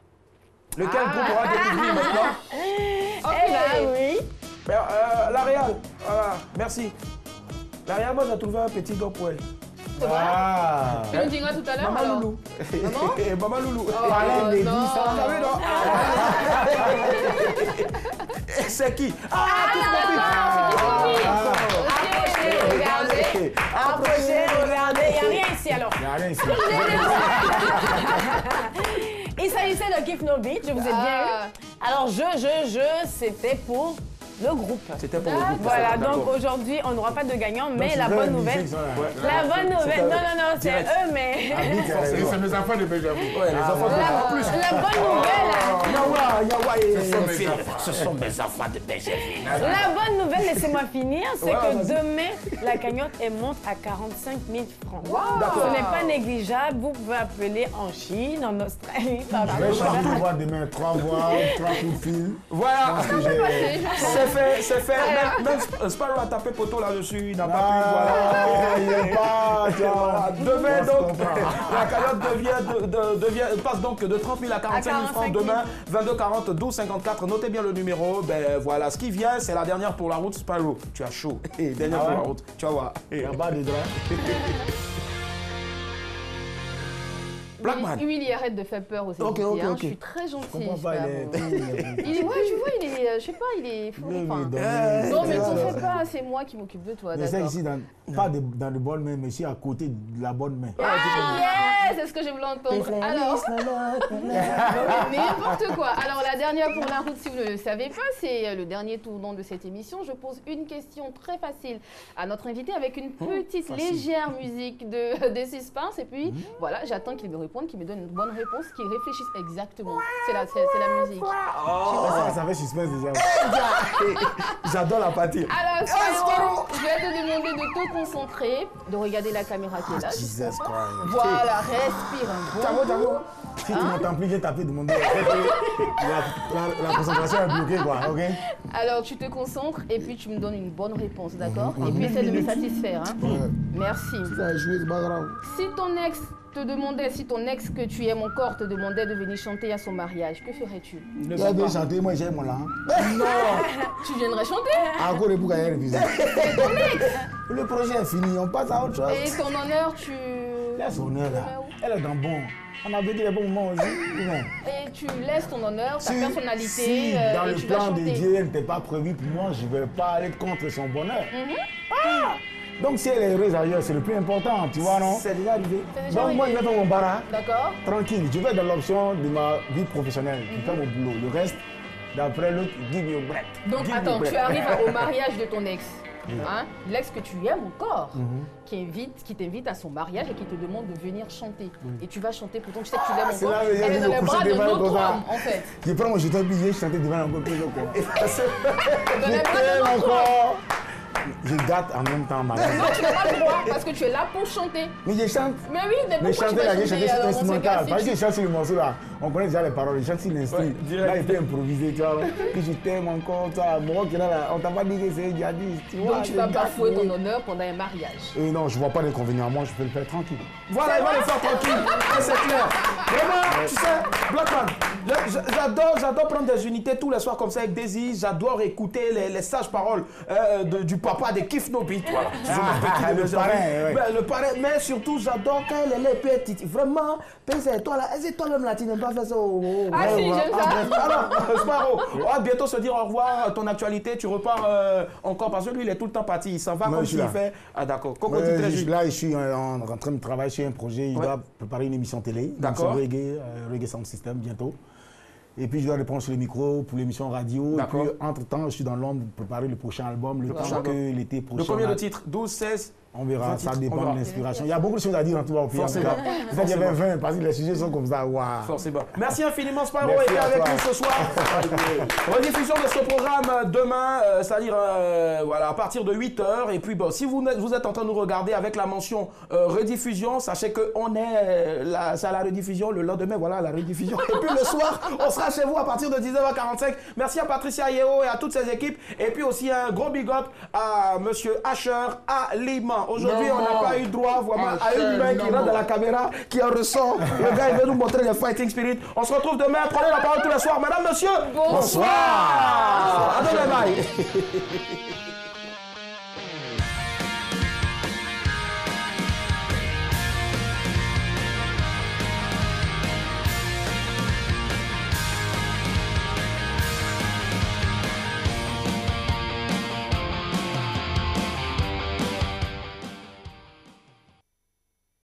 Lequel groupe on va découvrir maintenant? Eh bien, oui. La Réal, voilà, merci. La Réal, moi j'ai trouvé un petit gars pour elle. C'est vrai? Tu nous diras tout à l'heure alors. Loulou. Maman Loulou. Non. C'est qui? Approchez, regardez. Il n'y a rien ici alors. Il n'y a rien ici. Il s'agissait de Kiff No Beat, je vous ai bien eu. Alors c'était pour le groupe. C'était pour le groupe. Voilà, donc aujourd'hui, on n'aura pas de gagnant, mais la bonne nouvelle. La bonne nouvelle. Non, c'est eux, mais. C'est mes enfants de Benjamin. Les enfants en plus. La bonne nouvelle. Yawa, ce sont mes enfants de Benjamin. La bonne nouvelle, laissez-moi finir, c'est que demain, la cagnotte, elle monte à 45 000 francs. Ce n'est pas négligeable. Vous pouvez appeler en Chine, en Australie. Je vais chanter voix demain, 3 voix, 3 coups de fil. Voilà. C'est fait. Même Sparrow a tapé poteau là-dessus, il n'a pas pu. Voilà. Demain, donc, la cagnotte passe donc de 30 000 à 45 000 francs. Demain, 22 40 12 54. Notez bien le numéro. Ben voilà, ce qui vient, c'est la dernière pour la route, Sparrow. Tu as chaud. Dernière pour la route. Tu vas voir. En bas des draps. Blackman. Willy, arrête de faire peur aux Ok. Je suis très gentil. Je comprends pas, je sais pas, il est fou. Non, mais t'en fais pas, c'est moi qui m'occupe de toi. C'est ici, pas dans de bonnes mains, mais ici à côté de la bonne main. C'est ce que je voulais entendre. Alors, n'importe quoi. Alors, la dernière pour la route, si vous ne le savez pas, c'est le dernier tournant de cette émission. Je pose une question très facile à notre invité avec une petite légère musique de suspense. Et puis, voilà, j'attends qu'il me réponde, qu'il me donne une bonne réponse, qu'il réfléchisse exactement. C'est la musique. Ça fait suspense déjà. J'adore la partie. Alors, Sparrow, je vais te demander de te concentrer, de regarder la caméra qui est là. Jesus Christ. Voilà, respire un bon coup. Si tu m'entends plus, j'ai tapé de mon dos. La concentration est bloquée, quoi, ok? Alors, tu te concentres et puis tu me donnes une bonne réponse, d'accord? Et puis, essaie de me satisfaire, hein? Merci. Ça a joué, c'est pas grave. Si ton ex que tu aimes encore te demandait de venir chanter à son mariage, que ferais-tu? Il a bien chanté, moi j'aime là. Non! Tu viendrais chanter? Encore les boucs à réviser. C'est ton ex! Le projet est fini, on passe à autre chose. Et ton honneur, tu... Laisse son honneur là. Elle est dans bon. On a vécu les bons moments aussi. Et tu laisses ton honneur, ta personnalité, si dans le tu vas plan de chanter. Dieu, elle n'était pas prévue pour moi, je ne vais pas aller contre son bonheur. Donc si elle est heureuse ailleurs, c'est le plus important, tu vois, non? C'est déjà arrivé. Donc moi, je vais dans mon bar, d'accord, tranquille. Je vais dans l'option de ma vie professionnelle. Je fais mon boulot. Le reste, d'après l'autre, give me a break. Donc attends, tu arrives au mariage de ton ex. Hein, l'ex que tu aimes encore, qui t'invite à son mariage et qui te demande de venir chanter. Et tu vas chanter, pourtant tu sais que tu l'aimes encore. Elle est dans les bras de l'autre homme, en fait. Je prends mon jeton billet, je chantais devant un peu plus encore. Dans les bras de l'autre homme. Je gâte en même temps ma Non, tu n'as pas le droit parce que tu es là pour chanter. Mais je chante. Mais oui, mais chanter là, j'ai chanté sur instrumental. Parce que je chante sur le morceau là, on connaît déjà les paroles, je chante sur l'instru. Là, il peut improviser, tu vois. Que je t'aime encore, toi. Moi qui est là, on t'a pas dit que c'est djihadiste. Donc tu vas bafouer ton honneur pendant un mariage. Non, je vois pas d'inconvénient. Moi, je peux le faire tranquille. Voilà, il va le faire tranquille. C'est clair. Vraiment, tu sais, Blackman, j'adore prendre des unités tous les soirs comme ça avec Daisy. J'adore écouter les sages paroles du papa de Kiff No Beat. Voilà. Le parrain, mais surtout, j'adore quand elle est petite. Vraiment, toi là, est-ce que toi-même là, tu n'aimes pas faire ça? Ah si, j'aime ça. Alors, Sparrow, on va bientôt se dire au revoir, ton actualité, tu repars encore parce que lui, il est tout le temps parti. Il s'en va comme s'il fait. Ah d'accord. Là, je suis en train de travailler sur un projet. Il doit préparer une émission télé. D'accord. Reggae Sound System bientôt. Et puis je dois répondre sur le micro pour l'émission radio. Et puis entre-temps, je suis dans l'ombre pour préparer le prochain album, le temps que l'été prochain. De combien de titres? 12, 16? On verra, ça dépend de l'inspiration. Il y a beaucoup de choses à dire en tout cas au pays. Forcément. C'est ça qu'il y avait 20, parce que les sujets sont comme ça. Wow. Forcément. Merci infiniment, Sparrow, était avec nous ce soir. Rediffusion de ce programme demain, c'est-à-dire voilà, à partir de 8h. Et puis, bon, si vous êtes en train de nous regarder avec la mention rediffusion, sachez qu'on est à la rediffusion le lendemain, voilà, la rediffusion. Et puis le soir, on sera chez vous à partir de 19h45. Merci à Patricia Yeo et à toutes ses équipes. Et puis aussi un gros big up à Monsieur Asher, à Liman. Aujourd'hui, on n'a pas eu droit vraiment à une main qui rentre dans la caméra, qui en ressort. Le gars, il veut nous montrer le fighting spirit. On se retrouve demain. Prenez la parole tous les soirs. Madame, monsieur, bonsoir. À demain, bye.